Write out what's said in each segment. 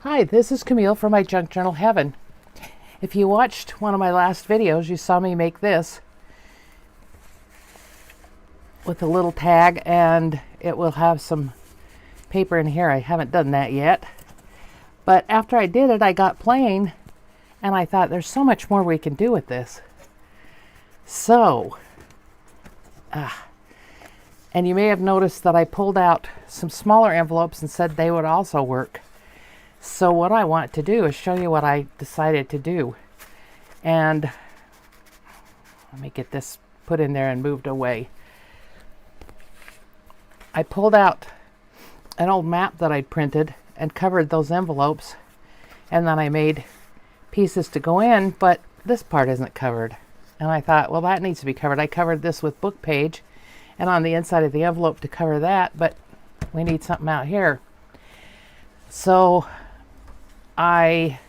Hi, this is Camille from my Junk Journal Heaven. If you watched one of my last videos, you saw me make this with a little tag, and it will have some paper in here. I haven't done that yet. But after I did it, I got plain, and I thought there's so much more we can do with this. So, and you may have noticed that I pulled out some smaller envelopes and said they would also work. So what I want to do is show you what I decided to do. And let me get this put in there and moved away. I pulled out an old map that I'd printed and covered those envelopes, and then I made pieces to go in, but this part isn't covered. And I thought, well, that needs to be covered. I covered this with book page and on the inside of the envelope to cover that, but we need something out here. So I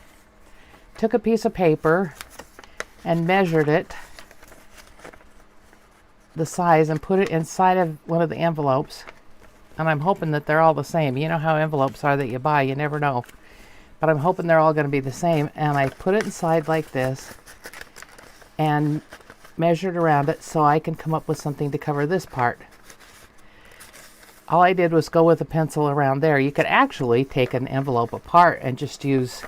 took a piece of paper and measured it, the size, and put it inside of one of the envelopes. And I'm hoping that they're all the same. You know how envelopes are that you buy, you never know. But I'm hoping they're all going to be the same. And I put it inside like this and measured around it so I can come up with something to cover this part. All I did was go with a pencil around there. You could actually take an envelope apart and just use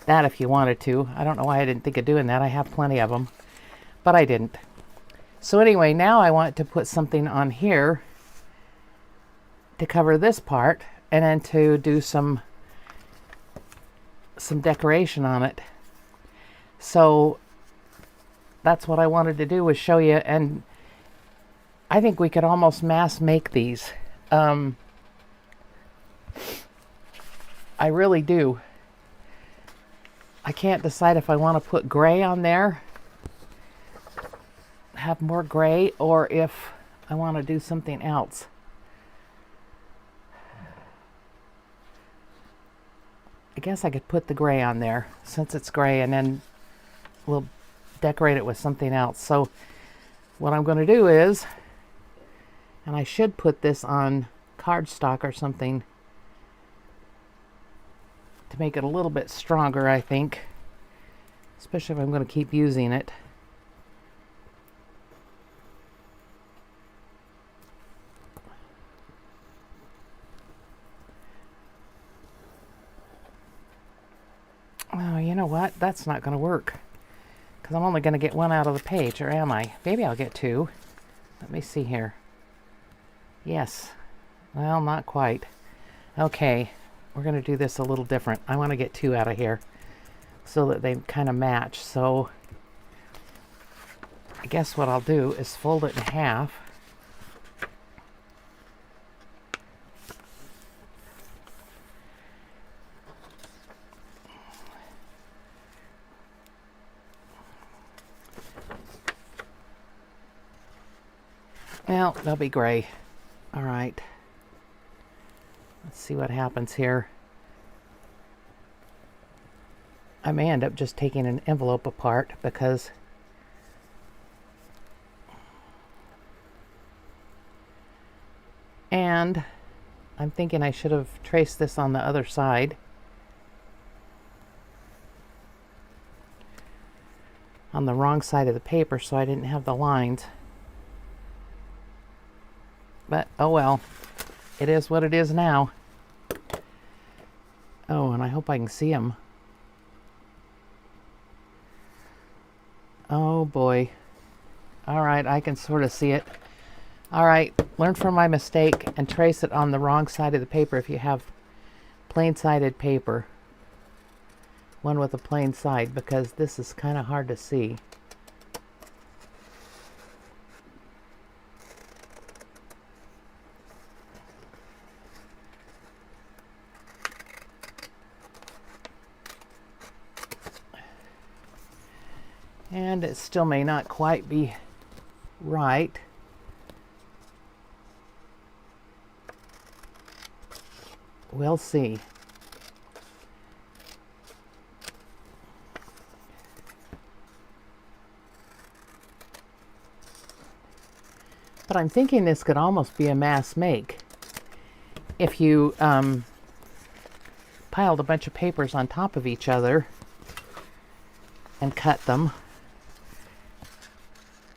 that if you wanted to. I don't know why I didn't think of doing that. I have plenty of them, but I didn't. So anyway, now I want to put something on here to cover this part, and then to do some decoration on it. So that's what I wanted to do, was show you, and I think we could almost mass make these. I really do. I can't decide if I want to put gray on there, have more gray, or if I want to do something else. I guess I could put the gray on there since it's gray, and then we'll decorate it with something else. So what I'm going to do is, and I should put this on cardstock or something to make it a little bit stronger, I think, especially if I'm going to keep using it. Oh, you know what? That's not going to work, because I'm only going to get one out of the page, or am I? Maybe I'll get two. Let me see here. Yes. Well, not quite. Okay, we're going to do this a little different. I want to get two out of here so that they kind of match. So I guess what I'll do is fold it in half. Well, they'll be gray. All right. Let's see what happens here. I may end up just taking an envelope apart, because and I'm thinking I should have traced this on the other side. On the wrong side of the paper, so I didn't have the lines. But oh well, it is what it is now. Oh, and I hope I can see them. Oh boy. All right, I can sort of see it. All right, learn from my mistake and trace it on the wrong side of the paper if you have plain-sided paper. One with a plain side, because this is kind of hard to see. And it still may not quite be right. We'll see. But I'm thinking this could almost be a mass make if you piled a bunch of papers on top of each other and cut them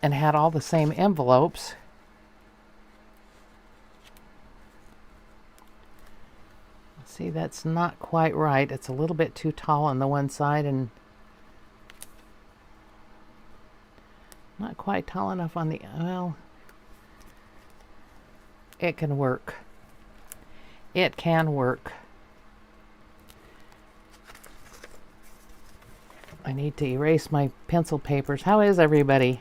and had all the same envelopes. See, that's not quite right. It's a little bit too tall on the one side and not quite tall enough on the, well, it can work. It can work. I need to erase my pencil papers. How is everybody?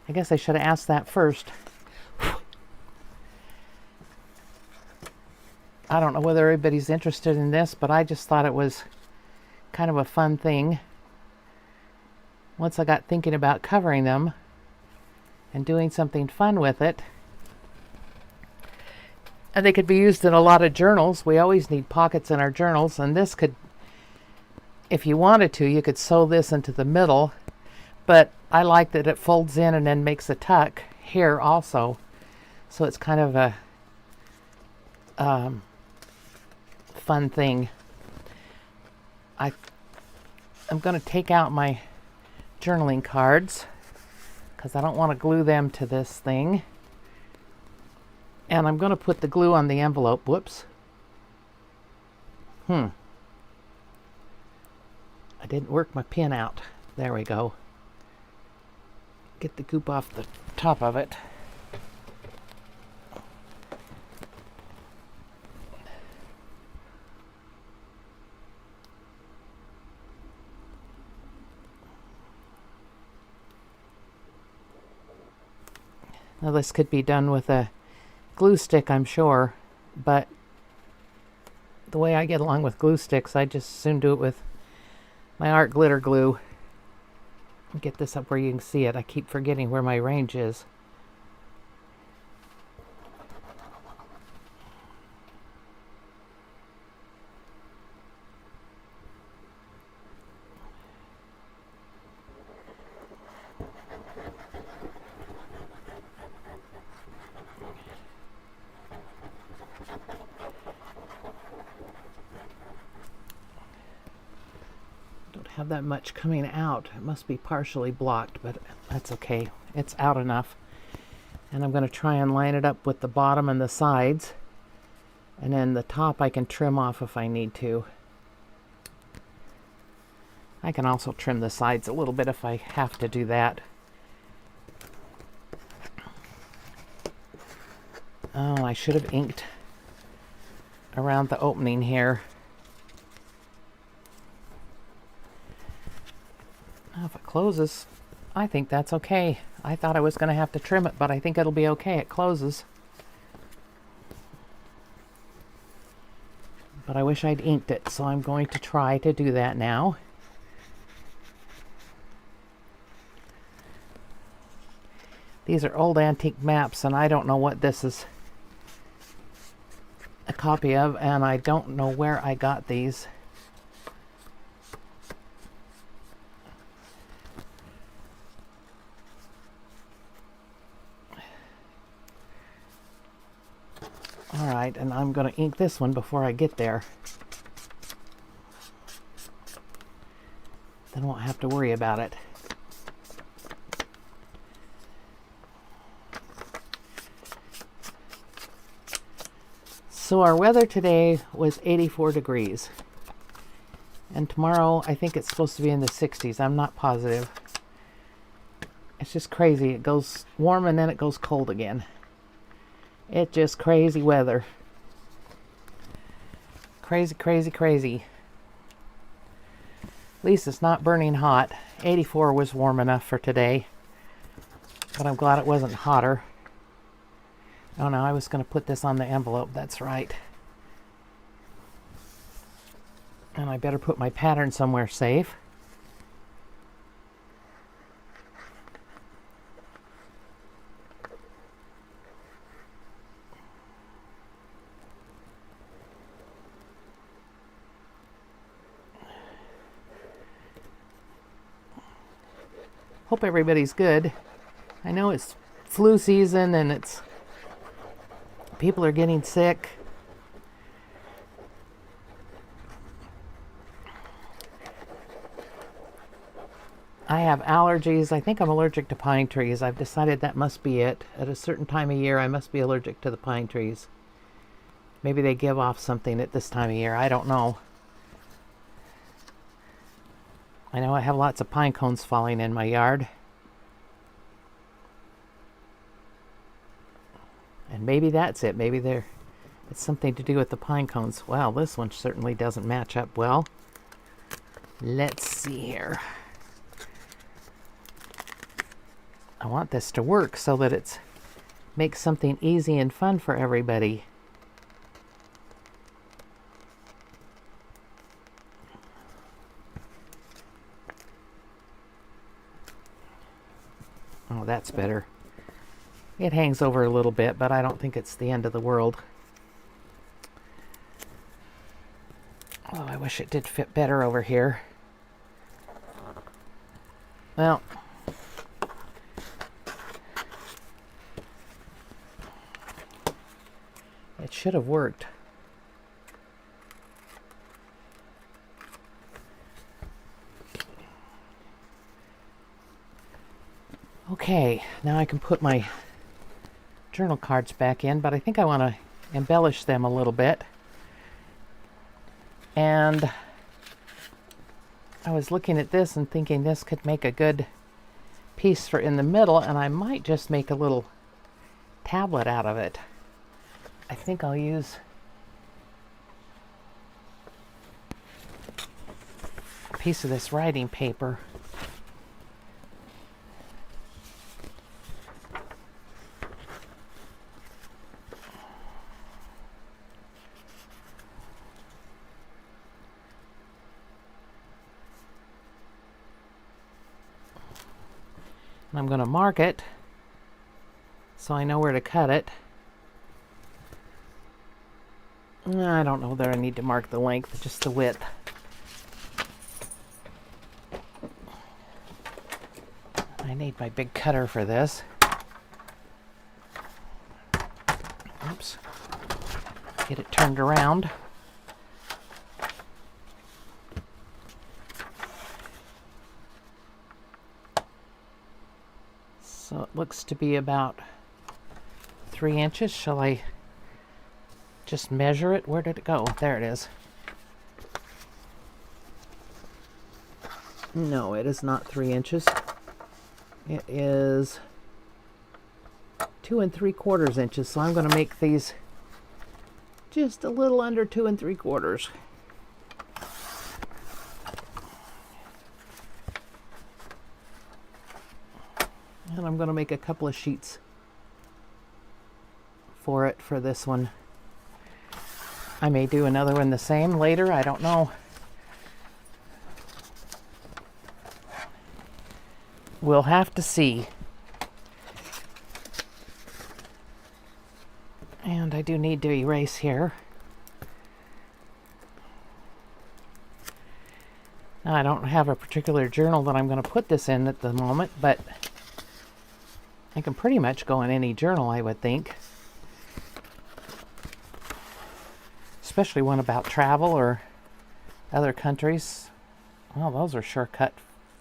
I guess I should have asked that first. I don't know whether everybody's interested in this, but I just thought it was kind of a fun thing. Once I got thinking about covering them and doing something fun with it. And they could be used in a lot of journals. We always need pockets in our journals, and this could, if you wanted to, you could sew this into the middle, but I like that it folds in and then makes a tuck here also. So it's kind of a fun thing. I'm going to take out my journaling cards because I don't want to glue them to this thing. And I'm going to put the glue on the envelope. Whoops. I didn't work my pin out. There we go. Get the goop off the top of it. Now this could be done with a glue stick, I'm sure, but the way I get along with glue sticks, I just soon do it with my art glitter glue. Get this up where you can see it. I keep forgetting where my range is. Have that much coming out. It must be partially blocked, but that's okay. It's out enough. And I'm going to try and line it up with the bottom and the sides. And then the top I can trim off if I need to. I can also trim the sides a little bit if I have to do that. Oh, I should have inked around the opening here. Now, if it closes, I think that's okay. I thought I was going to have to trim it, but I think it'll be okay. It closes. But I wish I'd inked it, so I'm going to try to do that now. These are old antique maps, and I don't know what this is a copy of, and I don't know where I got these. Alright, and I'm going to ink this one before I get there. Then I won't have to worry about it. So our weather today was 84 degrees. And tomorrow I think it's supposed to be in the 60s. I'm not positive. It's just crazy. It goes warm and then it goes cold again. It's just crazy weather. Crazy, crazy, crazy. At least it's not burning hot. 84 was warm enough for today. But I'm glad it wasn't hotter. Oh no, I was going to put this on the envelope. That's right. And I better put my pattern somewhere safe. Hope everybody's good. I know it's flu season and it's people are getting sick. I have allergies. I think I'm allergic to pine trees. I've decided that must be it. At a certain time of year, I must be allergic to the pine trees. Maybe they give off something at this time of year. I don't know. I know I have lots of pine cones falling in my yard. And maybe that's it. Maybe it's something to do with the pine cones. Well, this one certainly doesn't match up well. Let's see here. I want this to work so that it makes something easy and fun for everybody. Oh, that's better. It hangs over a little bit, but I don't think it's the end of the world. Oh, I wish it did fit better over here. Well, it should have worked. Okay, now I can put my journal cards back in, but I think I want to embellish them a little bit. And I was looking at this and thinking this could make a good piece for in the middle, and I might just make a little tablet out of it. I think I'll use a piece of this writing paper. I'm going to mark it so I know where to cut it. I don't know that I need to mark the length, just the width. I need my big cutter for this. Oops. Get it turned around. So it looks to be about 3 inches. Shall I just measure it? Where did it go? There it is. No, it is not 3 inches. It is 2 3/4 inches. So I'm going to make these just a little under 2 3/4. And I'm going to make a couple of sheets for it for this one. I may do another one the same later. I don't know. We'll have to see. And I do need to erase here. Now, I don't have a particular journal that I'm going to put this in at the moment, but I can pretty much go in any journal, I would think. Especially one about travel or other countries. Well, those are sure cut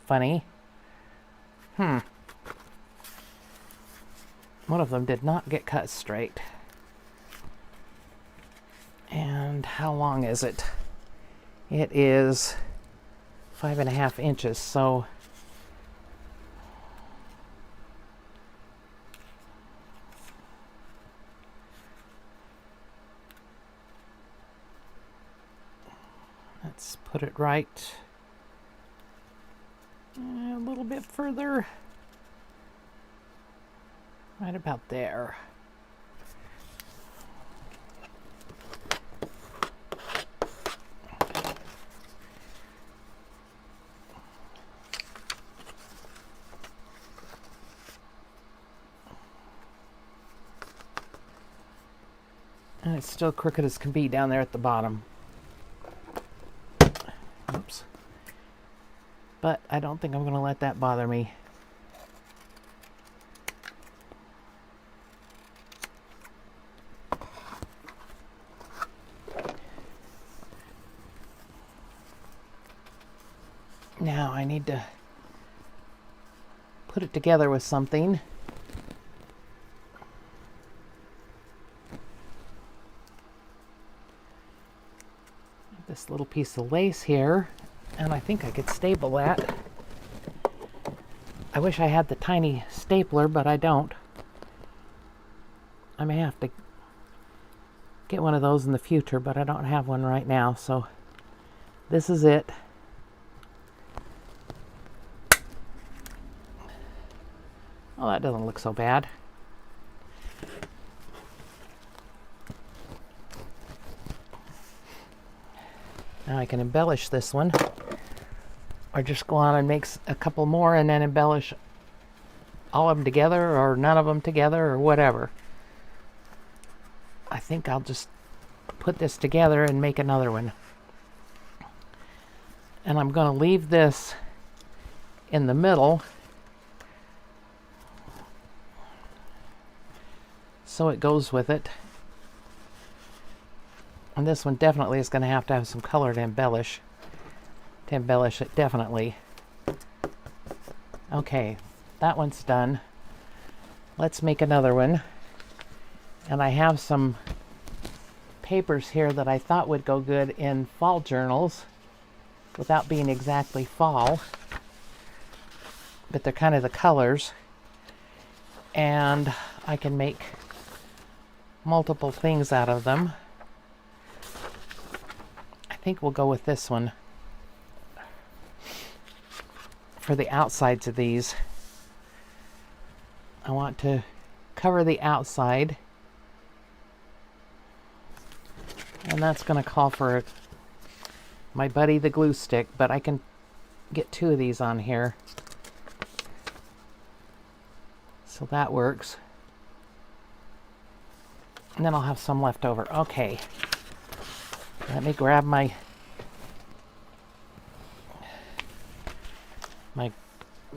funny. One of them did not get cut straight. And how long is it? It is 5.5 inches, so let's put it right a little bit further, right about there. And it's still crooked as can be down there at the bottom. Oops. But I don't think I'm going to let that bother me. Now I need to put it together with something. This little piece of lace here, and I think I could staple that. I wish I had the tiny stapler, but I don't. I may have to get one of those in the future, but I don't have one right now, so this is it. Oh, that doesn't look so bad. Now I can embellish this one, or just go on and make a couple more and then embellish all of them together or none of them together or whatever. I think I'll just put this together and make another one. And I'm going to leave this in the middle so it goes with it. And this one definitely is going to have some color to embellish it, definitely. Okay, that one's done. Let's make another one. And I have some papers here that I thought would go good in fall journals without being exactly fall, but they're kind of the colors, and I can make multiple things out of them. I think we'll go with this one for the outsides of these. I want to cover the outside, and that's going to call for my buddy the glue stick, but I can get 2 of these on here, so that works. And then I'll have some left over. Okay, let me grab my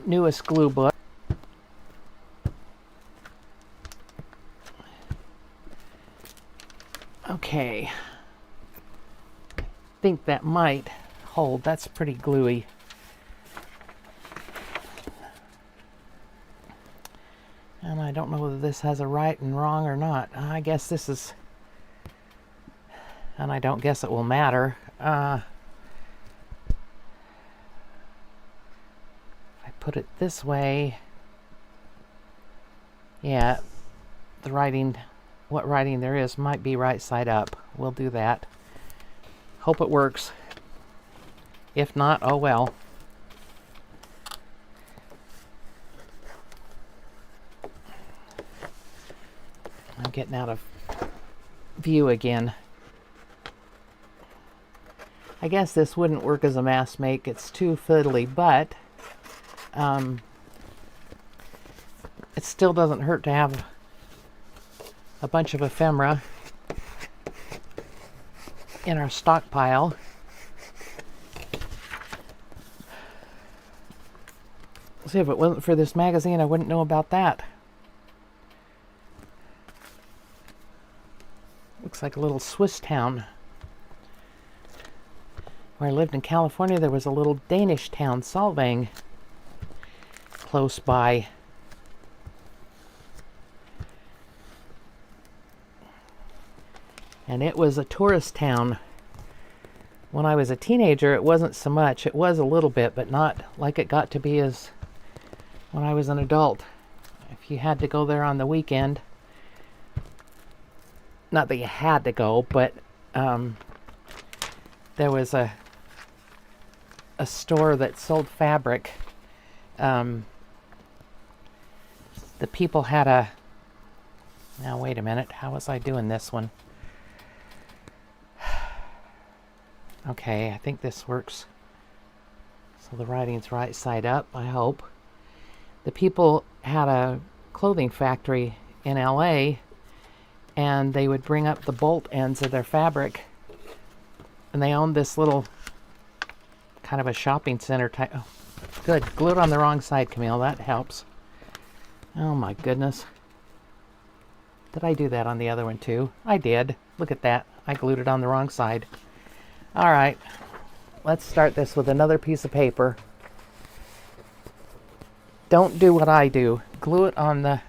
newest glue book. Okay, I think that might hold. That's pretty gluey. And I don't know whether this has a right and wrong or not. I guess this is, and I don't guess it will matter. I put it this way. Yeah, the writing, what writing there is might be right side up. We'll do that. Hope it works. If not, oh well. I'm getting out of view again. I guess this wouldn't work as a mask make. It's too fiddly, but it still doesn't hurt to have a bunch of ephemera in our stockpile. See, if it wasn't for this magazine, I wouldn't know about that. Looks like a little Swiss town. Where I lived in California, there was a little Danish town, Solvang, close by. And it was a tourist town. When I was a teenager, it wasn't so much. It was a little bit, but not like it got to be as when I was an adult. If you had to go there on the weekend, not that you had to go, but there was a store that sold fabric. The people had a, now wait a minute, how was I doing this one? Okay, I think this works. So the writing's right side up, I hope. The people had a clothing factory in LA, and they would bring up the bolt ends of their fabric, and they owned this little kind of a shopping center type. Oh, good, glued on the wrong side, Camille, that helps. Oh my goodness. Did I do that on the other one too? I did. Look at that, I glued it on the wrong side. All right, let's start this with another piece of paper. Don't do what I do. Glue it on the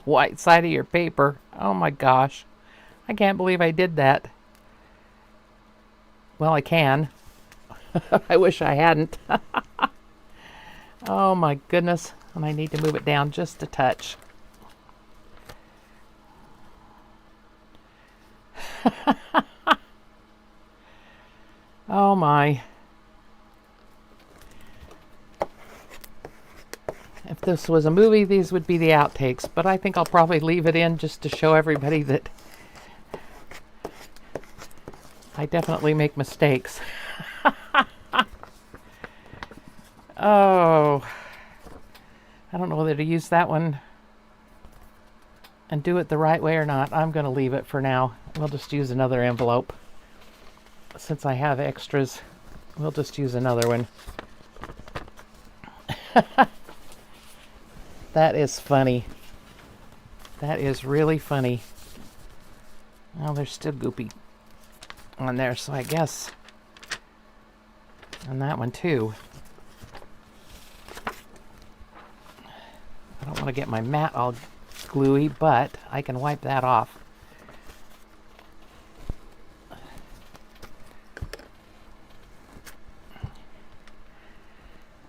white side of your paper. Oh my gosh. I can't believe I did that. Well, I can. I wish I hadn't. Oh my goodness. And I need to move it down just a touch. Oh my. If this was a movie, these would be the outtakes, but I think I'll probably leave it in just to show everybody that I definitely make mistakes. Oh, I don't know whether to use that one and do it the right way or not. I'm going to leave it for now. We'll just use another envelope. Since I have extras, we'll just use another one. That is funny. That is really funny. Well, there's still goopy on there, so I guess. And that one too. I don't want to get my mat all gluey, but I can wipe that off.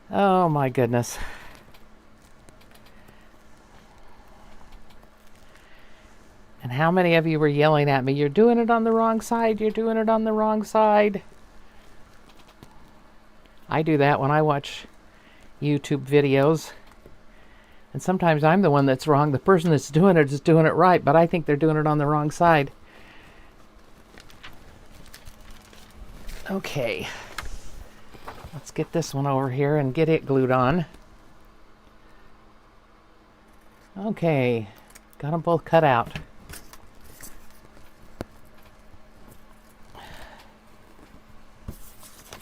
Oh my goodness. And how many of you were yelling at me, "You're doing it on the wrong side, you're doing it on the wrong side"? I do that when I watch YouTube videos. And sometimes I'm the one that's wrong. The person that's doing it is doing it right, but I think they're doing it on the wrong side. Okay. Let's get this one over here and get it glued on. Okay. Got them both cut out.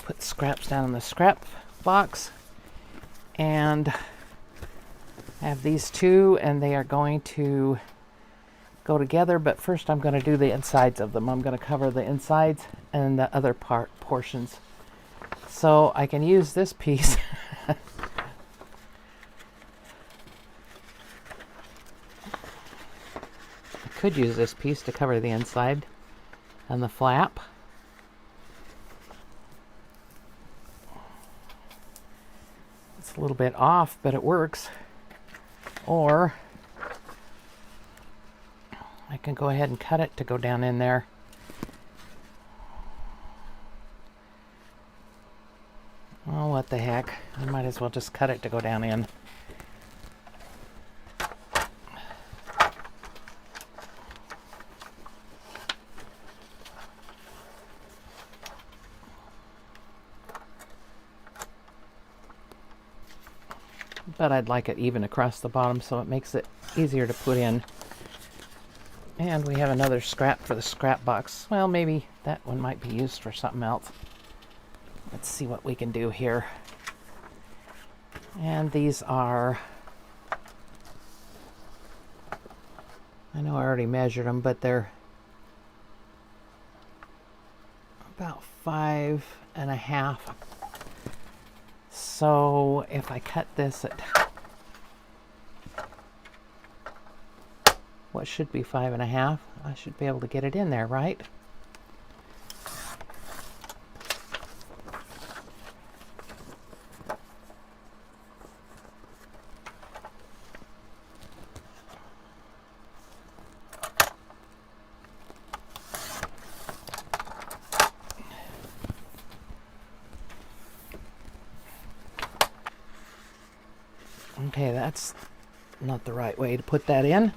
Put scraps down in the scrap box. And I have these two, and they are going to go together, but first I'm going to do the insides of them. I'm going to cover the insides and the other portions. So I can use this piece. I could use this piece to cover the inside and the flap. It's a little bit off, but it works. Or I can go ahead and cut it to go down in there. Oh, what the heck. I might as well just cut it to go down in. But I'd like it even across the bottom so it makes it easier to put in. And we have another scrap for the scrap box. Well, maybe that one might be used for something else. Let's see what we can do here. And these are, I know I already measured them, but they're about 5.5. So if I cut this at what should be 5.5, I should be able to get it in there, right? Okay, that's not the right way to put that in.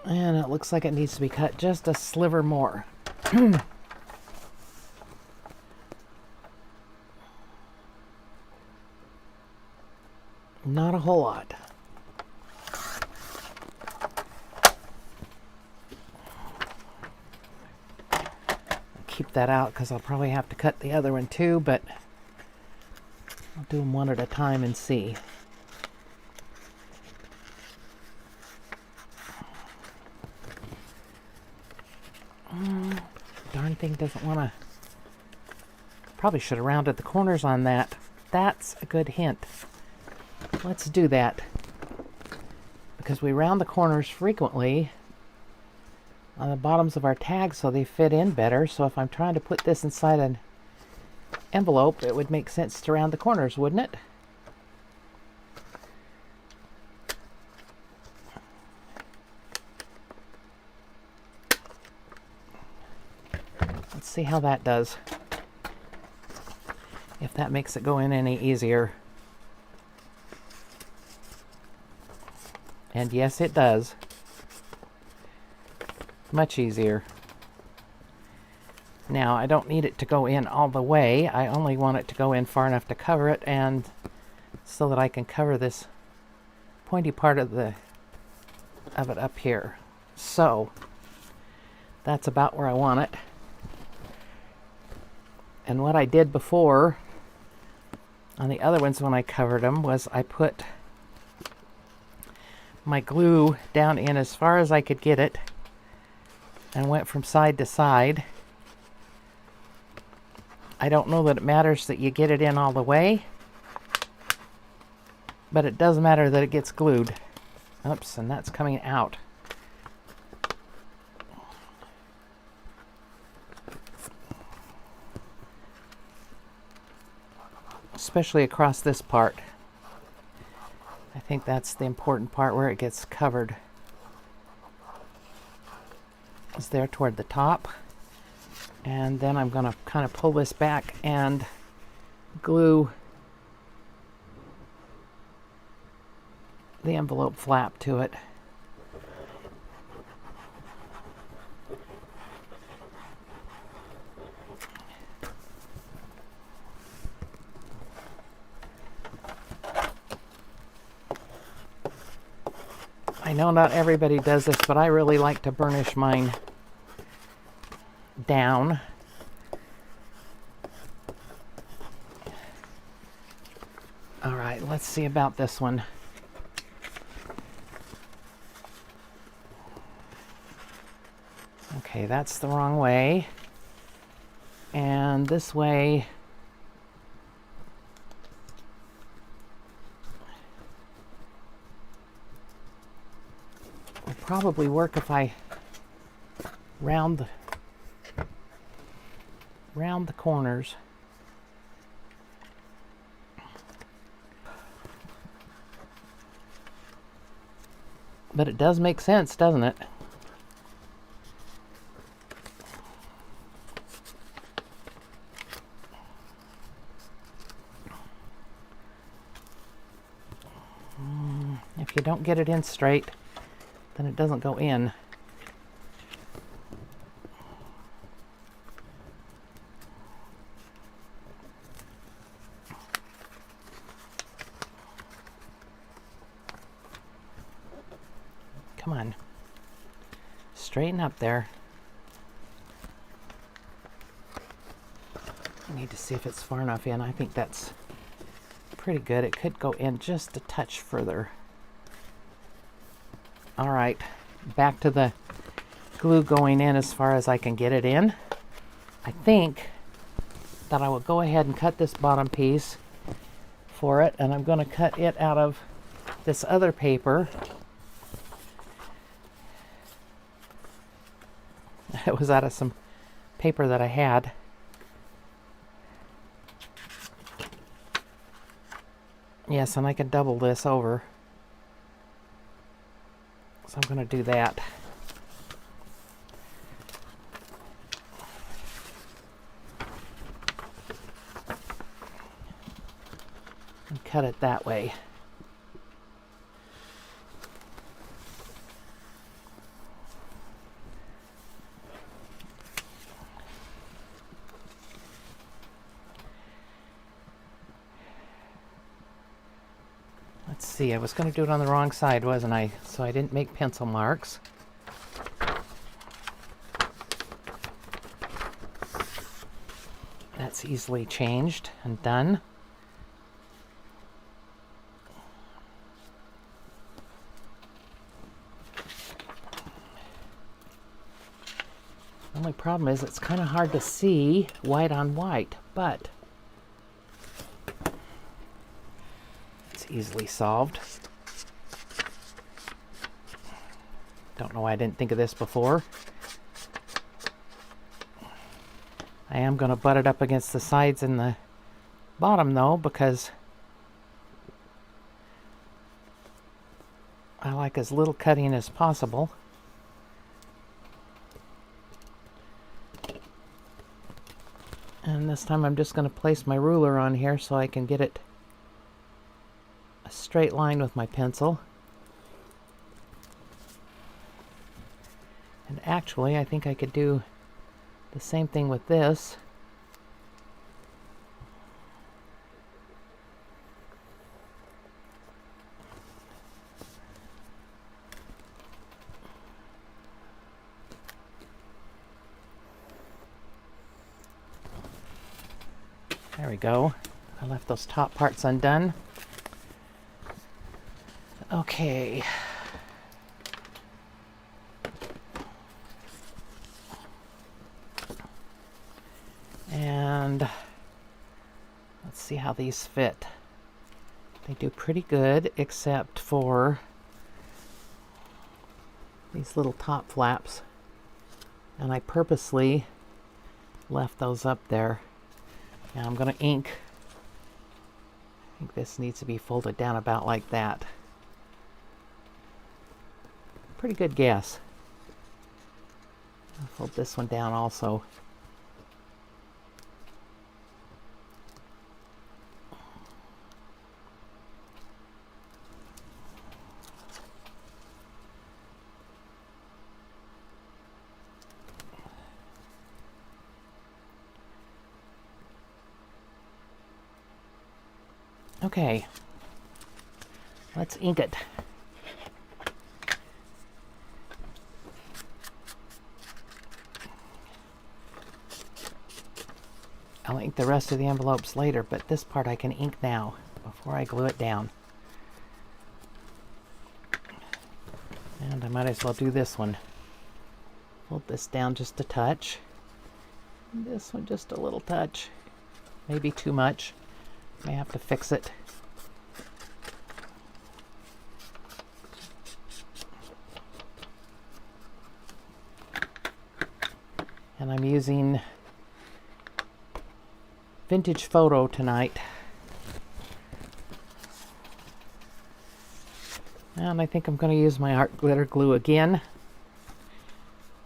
And it looks like it needs to be cut just a sliver more. Not a whole lot. Keep that out because I'll probably have to cut the other one too, but I'll do them one at a time and see. darn thing doesn't want to... Probably should have rounded the corners on that. That's a good hint. Let's do that. Because we round the corners frequently on the bottoms of our tags so they fit in better. So if I'm trying to put this inside an envelope, it would make sense to round the corners, wouldn't it? Let's see how that does. If that makes it go in any easier. And yes, it does. Much easier. Now, I don't need it to go in all the way. I only want it to go in far enough to cover it, and so that I can cover this pointy part of it up here. So, that's about where I want it. And what I did before on the other ones when I covered them was I put my glue down in as far as I could get it and went from side to side. I don't know that it matters that you get it in all the way, but it does matter that it gets glued. Oops, and that's coming out. Especially across this part. I think that's the important part where it gets covered. It's there toward the top. And then I'm going to kind of pull this back and glue the envelope flap to it. I know not everybody does this, but I really like to burnish mine down. All right, let's see about this one. Okay, that's the wrong way. And this way, will probably work if I round the corners. But it does make sense, doesn't it? If you don't get it in straight, then it doesn't go in. Come on. Straighten up there. I need to see if it's far enough in. I think that's pretty good. It could go in just a touch further. All right, back to the glue going in as far as I can get it in. I think that I will go ahead and cut this bottom piece for it, and I'm going to cut it out of this other paper. It was out of some paper that I had. Yes, and I can double this over. So I'm going to do that. And cut it that way. Let's see, I was going to do it on the wrong side, wasn't I? So I didn't make pencil marks. That's easily changed and done. The only problem is it's kind of hard to see white on white, but it's easily solved. Don't know why I didn't think of this before. I am going to butt it up against the sides and the bottom though, because I like as little cutting as possible. And this time I'm just going to place my ruler on here so I can get it a straight line with my pencil. And actually, I think I could do the same thing with this. There we go. I left those top parts undone. Okay. And let's see how these fit. They do pretty good, except for these little top flaps. And I purposely left those up there. Now I'm going to ink. I think this needs to be folded down about like that. Pretty good guess. I'll fold this one down also. Okay, let's ink it. I'll ink the rest of the envelopes later, but this part I can ink now before I glue it down. And I might as well do this one. Fold this down just a touch. And this one just a little touch. Maybe too much. May have to fix it. And I'm using Vintage Photo tonight. And I think I'm going to use my art glitter glue again.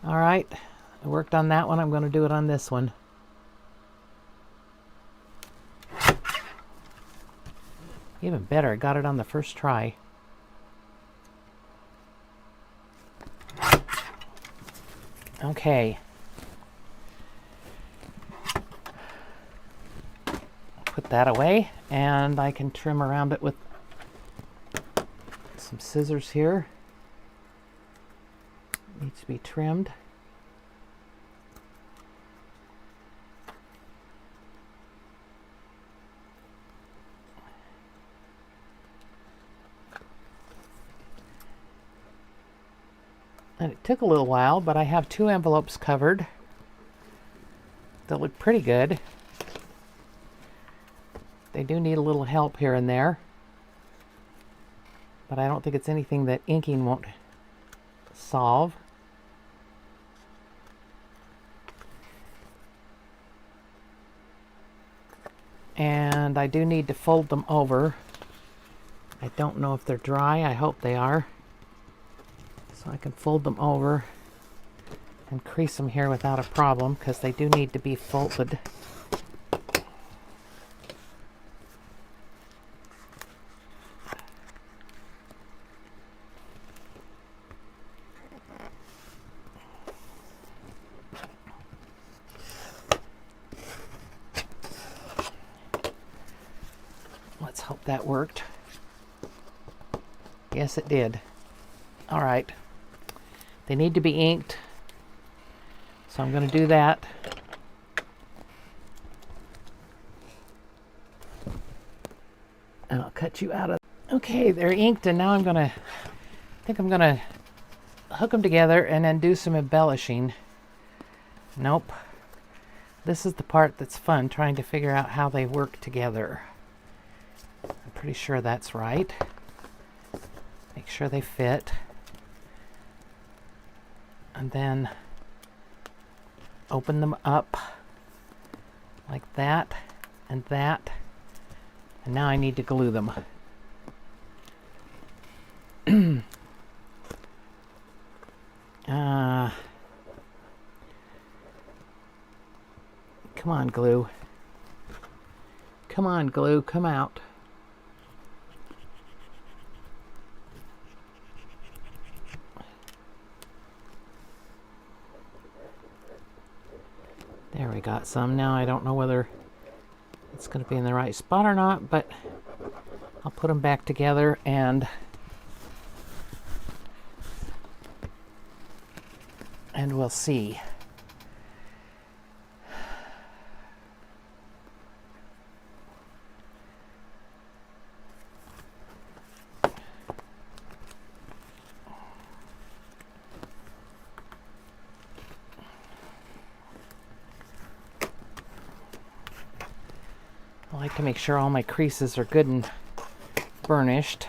All right, I worked on that one. I'm going to do it on this one. Even better, I got it on the first try. Okay. Put that away, and I can trim around it with some scissors here. Needs to be trimmed. And it took a little while, but I have 2 envelopes covered. They look pretty good. They do need a little help here and there, but I don't think it's anything that inking won't solve. And I do need to fold them over. I don't know if they're dry. I hope they are. So I can fold them over and crease them here without a problem, because they do need to be folded. Let's hope that worked. Yes, it did. All right. They need to be inked, so I'm going to do that. And I'll cut you out of. Okay, they're inked, and now I'm going to. I think I'm going to hook them together and then do some embellishing. Nope. This is the part that's fun, trying to figure out how they work together. I'm pretty sure that's right. Make sure they fit. And then open them up like that and that. And now I need to glue them. Come on, glue. Come on, glue, come out. There, we got some. Now I don't know whether it's going to be in the right spot or not, but I'll put them back together and we'll see. I like to make sure all my creases are good and burnished.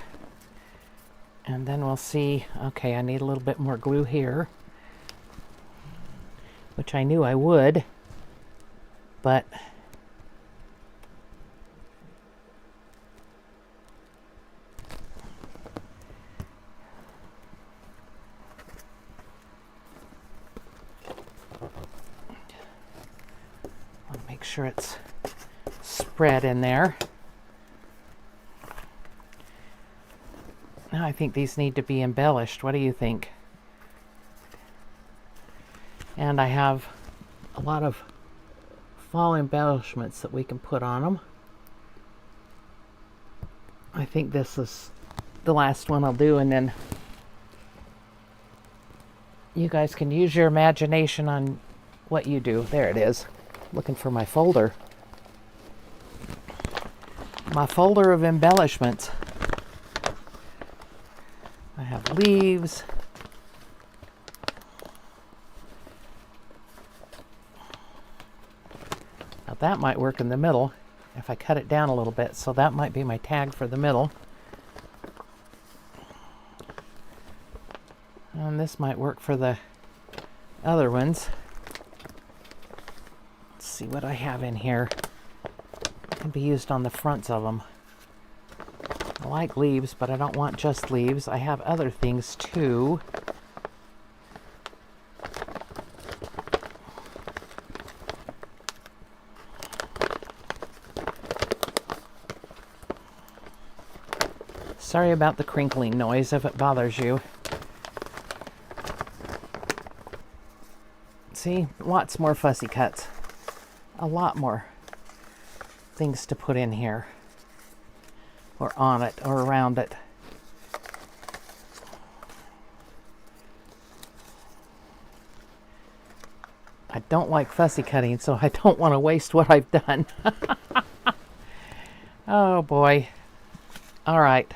And then we'll see. Okay, I need a little bit more glue here, which I knew I would, but I'll make sure it's spread in there. Now I think these need to be embellished. What do you think? And I have a lot of fall embellishments that we can put on them. I think this is the last one I'll do, and then you guys can use your imagination on what you do. There it is. Looking for my folder. My folder of embellishments. I have leaves. Now that might work in the middle if I cut it down a little bit, so that might be my tag for the middle. And this might work for the other ones. Let's see what I have in here. It can be used on the fronts of them. I like leaves, but I don't want just leaves. I have other things too. Sorry about the crinkling noise if it bothers you. See, lots more fussy cuts. A lot more things to put in here, or on it, or around it. I don't like fussy cutting, so I don't want to waste what I've done. Oh boy. All right.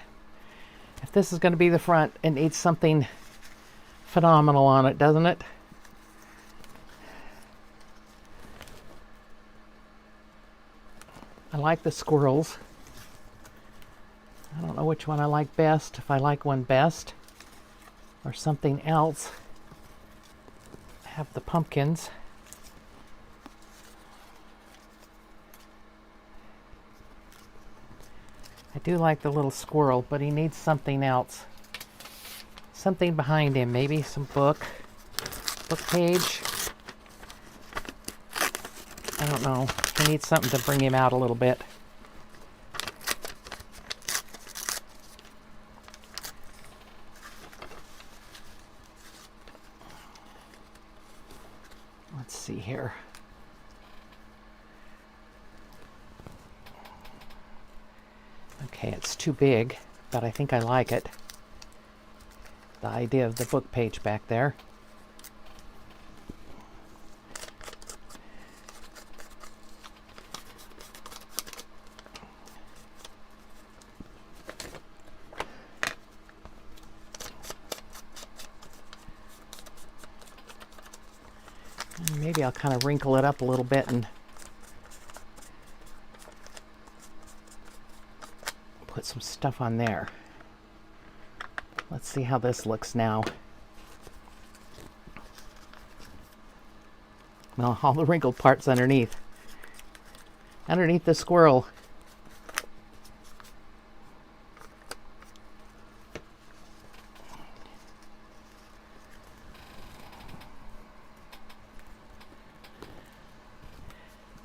If this is going to be the front, it needs something phenomenal on it, doesn't it? I like the squirrels. I don't know which one I like best, if I like one best or something else. I have the pumpkins. I do like the little squirrel, but he needs something else. Something behind him, maybe some book page. I don't know. He needs something to bring him out a little bit. Let's see here. Okay, it's too big, but I think I like it. The idea of the book page back there. And maybe I'll kind of wrinkle it up a little bit and put some stuff on there. Let's see how this looks now. Well, all the wrinkled parts underneath the squirrel.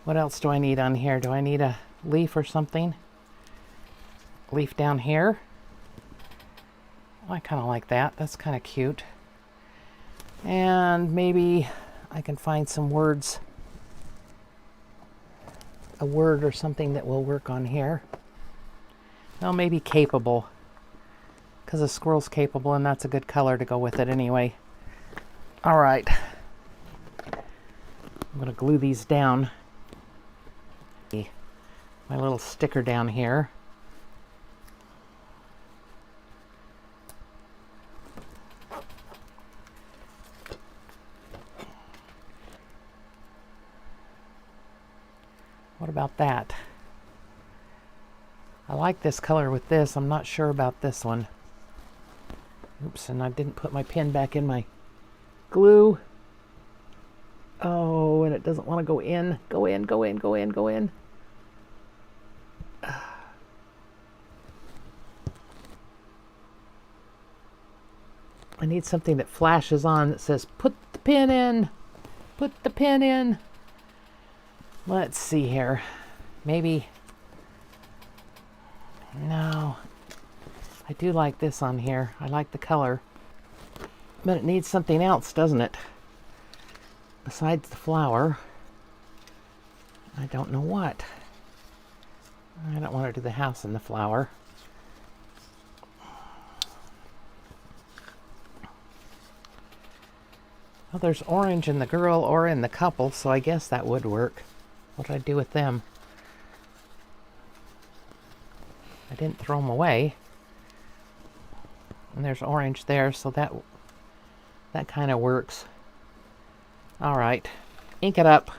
What else do I need on here? Do I need a leaf or something? Leaf down here. Oh, I kind of like that. That's kind of cute. And maybe I can find some words, a word or something that will work on here. Well, maybe capable, because a squirrel's capable and that's a good color to go with it anyway. All right. I'm going to glue these down. My little sticker down here. What about that? I like this color with this. I'm not sure about this one. Oops, and I didn't put my pin back in my glue. Oh, and it doesn't want to go in. Go in, go in, go in, go in. I need something that flashes on that says, put the pin in, put the pin in. Let's see here. Maybe, no, I do like this on here. I like the color, but it needs something else, doesn't it? Besides the flower. I don't know what. I don't want to do the house and the flower. Well, there's orange in the girl or in the couple, so I guess that would work. What did I do with them? I didn't throw them away. And there's orange there, so that kind of works. All right, ink it up.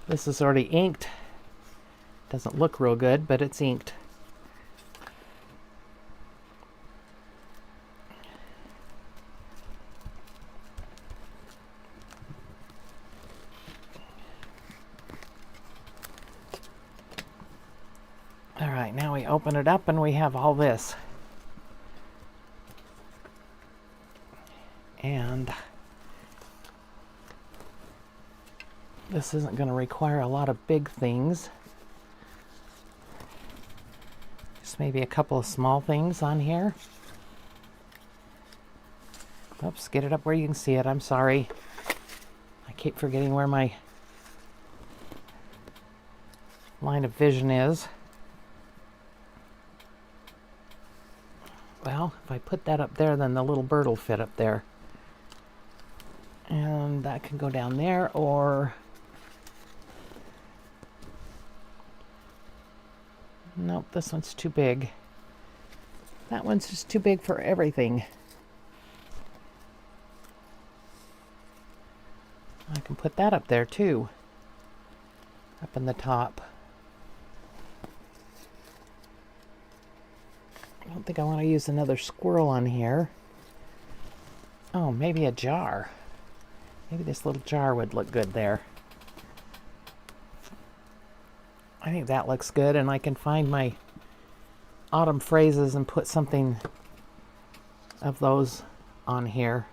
This is already inked. Doesn't look real good, but it's inked. All right, now we open it up and we have all this. And this isn't going to require a lot of big things. Just maybe a couple of small things on here. Oops, get it up where you can see it. I'm sorry. I keep forgetting where my line of vision is. Well, if I put that up there, then the little bird will fit up there. And that can go down there, or... Nope, this one's too big. That one's just too big for everything. I can put that up there too. Up in the top. I don't think I want to use another squirrel on here. Oh, maybe a jar. Maybe this little jar would look good there. I think that looks good, and I can find my autumn phrases and put something of those on here.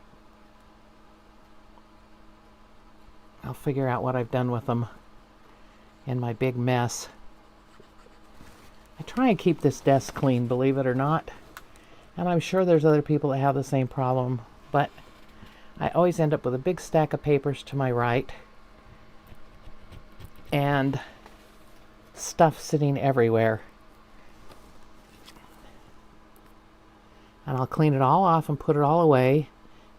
I'll figure out what I've done with them in my big mess. I try and keep this desk clean, believe it or not. And I'm sure there's other people that have the same problem, but I always end up with a big stack of papers to my right and stuff sitting everywhere. And I'll clean it all off and put it all away.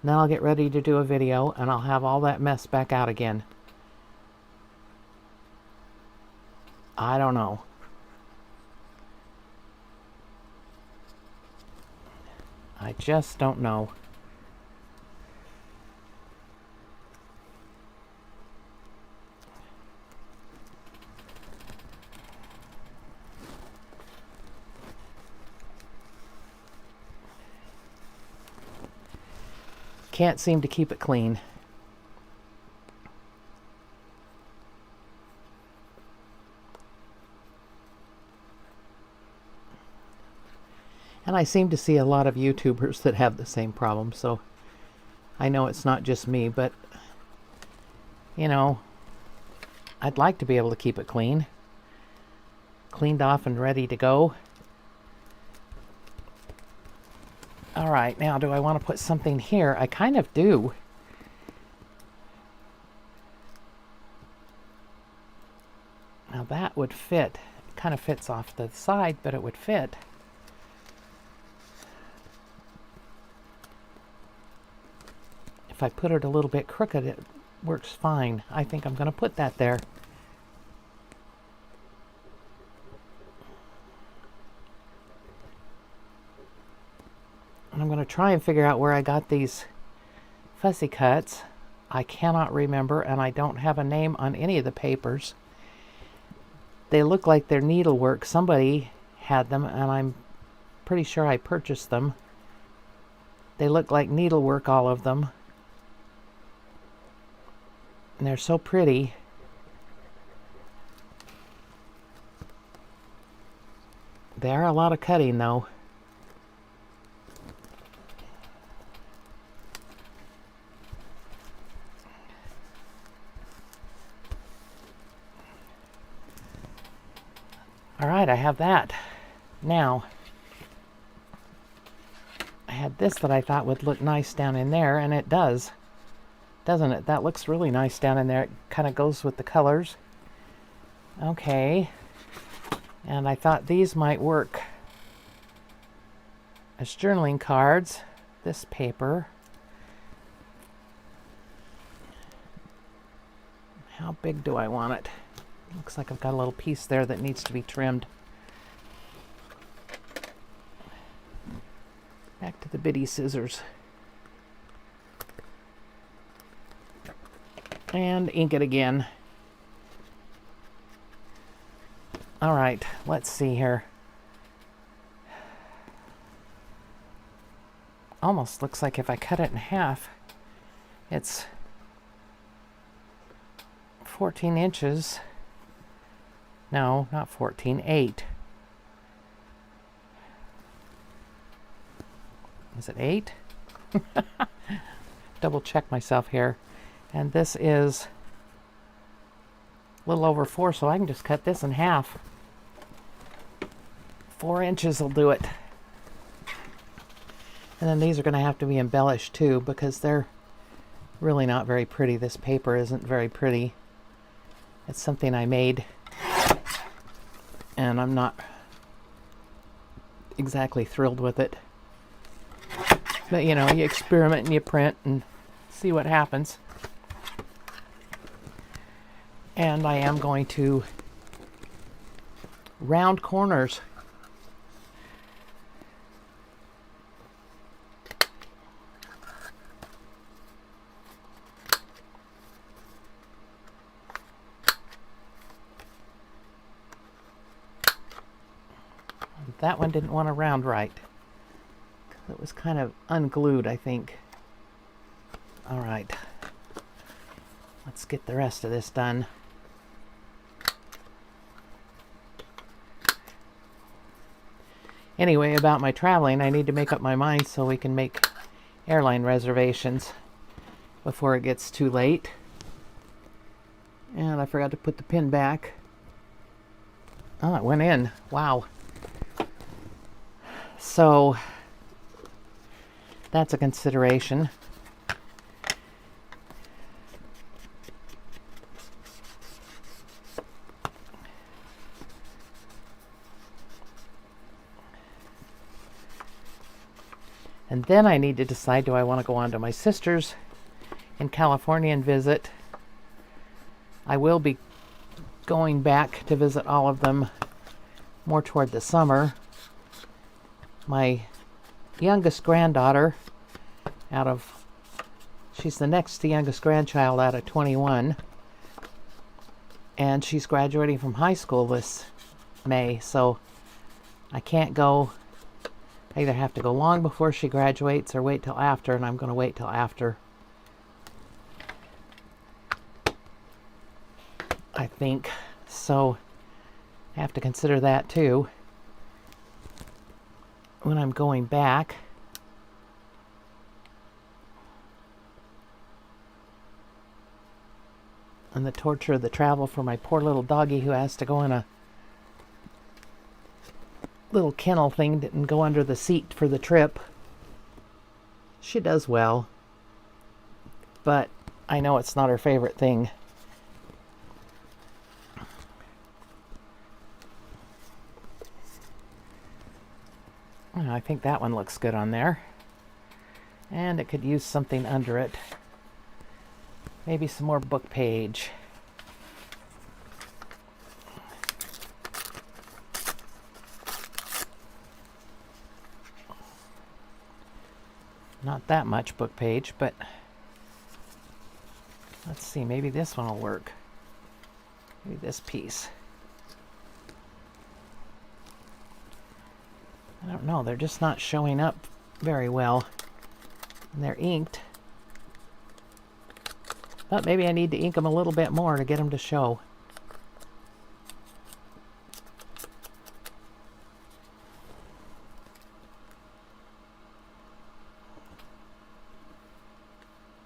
And then I'll get ready to do a video and I'll have all that mess back out again. I don't know. I just don't know. Can't seem to keep it clean. And I seem to see a lot of YouTubers that have the same problem, so I know it's not just me, but you know, I'd like to be able to keep it clean. Cleaned off and ready to go. All right, now do I want to put something here? I kind of do. Now that would fit. It kind of fits off the side, but it would fit. If I put it a little bit crooked, it works fine. I think I'm going to put that there. And I'm going to try and figure out where I got these fussy cuts. I cannot remember, and I don't have a name on any of the papers. They look like they're needlework. Somebody had them, and I'm pretty sure I purchased them. They look like needlework, all of them. And they're so pretty. They are a lot of cutting, though. All right, I have that. Now, I had this that I thought would look nice down in there, and it does. Doesn't it? That looks really nice down in there. It kind of goes with the colors. Okay. And I thought these might work as journaling cards. This paper. How big do I want it? Looks like I've got a little piece there that needs to be trimmed. Back to the bitty scissors. And ink it again. All right, let's see here. Almost looks like if I cut it in half, it's 14 inches. No, not 14, 8. Is it 8? Double check myself here. And this is a little over 4, so I can just cut this in half. 4 inches will do it. And then these are going to have to be embellished too, because they're really not very pretty. This paper isn't very pretty. It's something I made, and I'm not exactly thrilled with it. But you know, you experiment and you print and see what happens. And I am going to round corners. That one didn't want to round right. It was kind of unglued, I think. All right. Let's get the rest of this done. Anyway, about my traveling, I need to make up my mind so we can make airline reservations before it gets too late. And I forgot to put the pin back. Oh, it went in. Wow. So that's a consideration. And then I need to decide, do I want to go on to my sister's in California and visit? I will be going back to visit all of them more toward the summer. My youngest granddaughter she's the next to youngest grandchild out of 21. And she's graduating from high school this May, so I can't go. I either have to go long before she graduates or wait till after, and I'm going to wait till after, I think. So I have to consider that too when I'm going back. And the torture of the travel for my poor little doggie who has to go in a little kennel thing and go under the seat for the trip. She does well, but I know it's not her favorite thing. I think that one looks good on there. And it could use something under it. Maybe some more book page. Not that much book page, but let's see, maybe this one will work. Maybe this piece. I don't know, they're just not showing up very well. And they're inked. But maybe I need to ink them a little bit more to get them to show.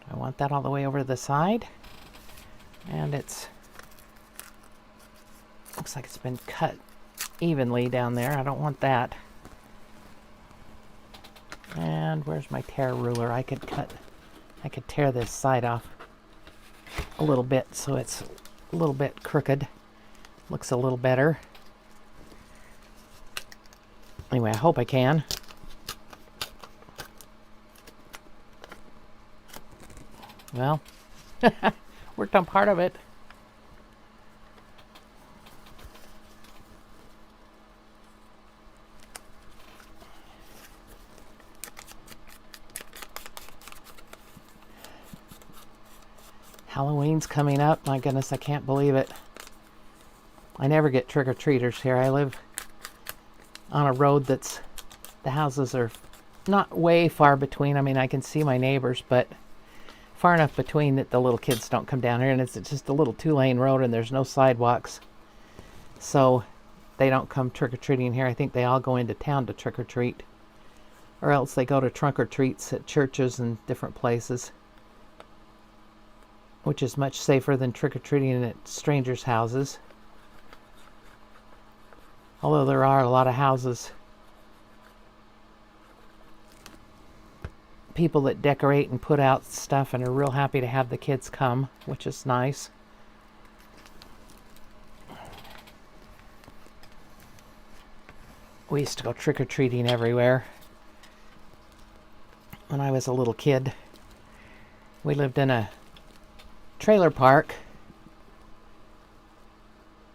I want that all the way over to the side. And looks like it's been cut evenly down there. I don't want that. And where's my tear ruler? I could tear this side off a little bit so it's a little bit crooked. Looks a little better. Anyway, I hope I can. Well, worked on part of it. Halloween's coming up. My goodness, I can't believe it. I never get trick-or-treaters here. I live on a road the houses are not way far between. I mean, I can see my neighbors, but far enough between that the little kids don't come down here. And it's just a little 2-lane road and there's no sidewalks. So they don't come trick-or-treating here. I think they all go into town to trick-or-treat. Or else they go to trunk-or-treats at churches and different places, which is much safer than trick-or-treating at strangers' houses. Although there are a lot of houses, people that decorate and put out stuff and are real happy to have the kids come, which is nice. We used to go trick-or-treating everywhere when I was a little kid. We lived in a trailer park.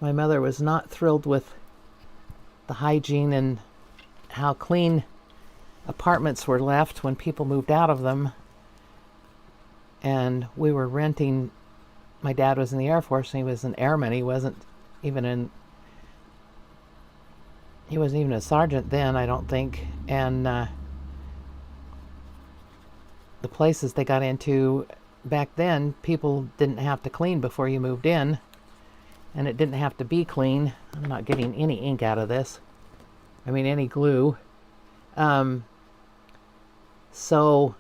My mother was not thrilled with the hygiene and how clean apartments were left when people moved out of them. And we were renting. My dad was in the Air Force and he was an airman. He wasn't even a sergeant then, I don't think. And the places they got into back then, people didn't have to clean before you moved in, and it didn't have to be clean. I'm not getting any ink out of this. I mean, any glue. So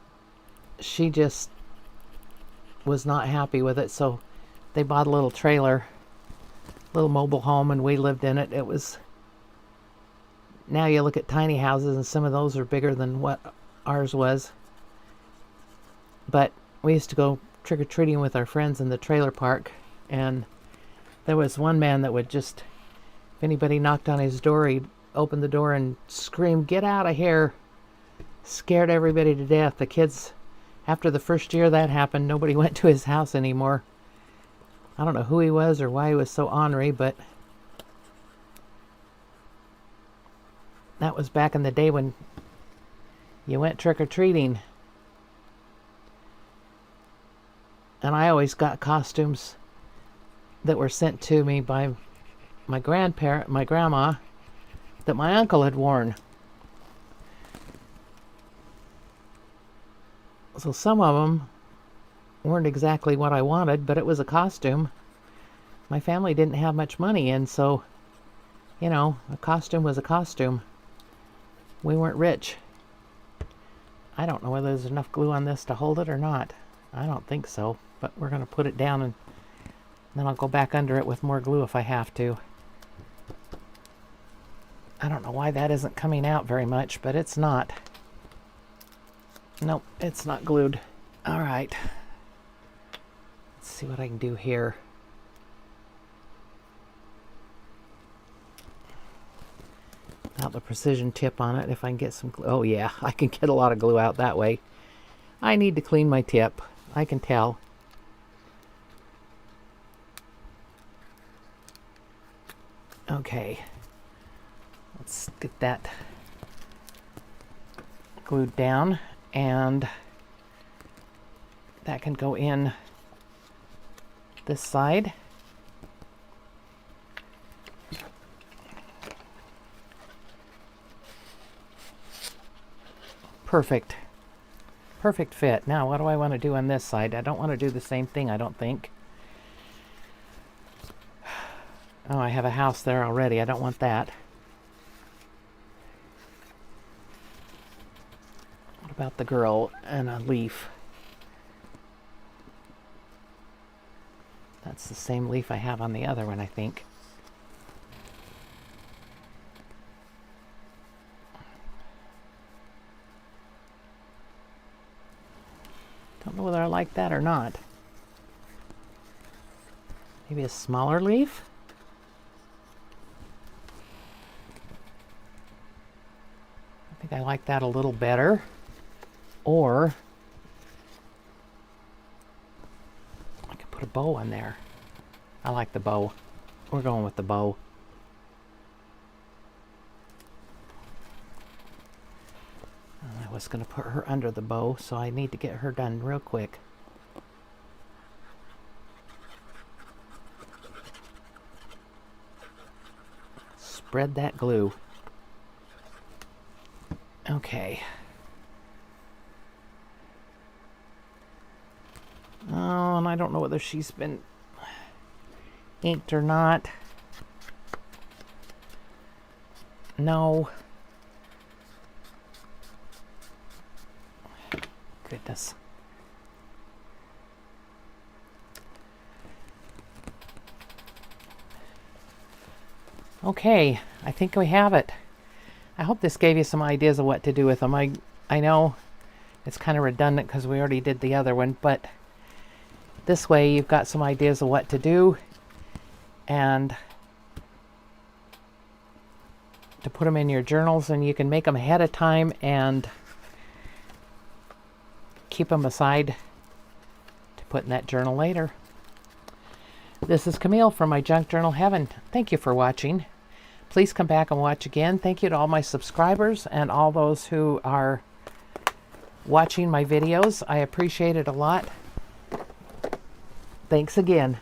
she just was not happy with it. So they bought a little trailer, little mobile home, and we lived in it. It was, now you look at tiny houses and some of those are bigger than what ours was. But we used to go trick-or-treating with our friends in the trailer park, and there was one man that would just, if anybody knocked on his door, he'd open the door and scream, "Get out of here!" Scared everybody to death. The kids, after the first year that happened, nobody went to his house anymore. I don't know who he was or why he was so ornery, but that was back in the day when You went trick-or-treating. And I always got costumes that were sent to me by my grandma, that my uncle had worn. So some of them weren't exactly what I wanted, but it was a costume. My family didn't have much money, and so, you know, a costume was a costume. We weren't rich. I don't know whether there's enough glue on this to hold it or not. I don't think so, but we're going to put it down and then I'll go back under it with more glue if I have to. I don't know why that isn't coming out very much, but it's not. Nope, it's not glued. All right. Let's see what I can do here. Out the precision tip on it, if I can get some glue. Oh yeah, I can get a lot of glue out that way. I need to clean my tip. I can tell. Okay. Let's get that glued down, and that can go in this side. Perfect. Perfect fit. Now, what do I want to do on this side? I don't want to do the same thing, I don't think. Oh, I have a house there already. I don't want that. What about the girl and a leaf? That's the same leaf I have on the other one, I think. Don't know whether I like that or not. Maybe a smaller leaf? I think I like that a little better. Or I could put a bow on there. I like the bow. We're going with the bow. I was going to put her under the bow, so I need to get her done real quick. Spread that glue. Okay. Oh, and I don't know whether she's been inked or not. No. Goodness. Okay, I think we have it. I hope this gave you some ideas of what to do with them. I know it's kind of redundant because we already did the other one, but this way you've got some ideas of what to do and to put them in your journals, and you can make them ahead of time and keep them aside to put in that journal later. This is Camille from my Junk Journal Heaven. Thank you for watching. Please come back and watch again. Thank you to all my subscribers and all those who are watching my videos. I appreciate it a lot. Thanks again.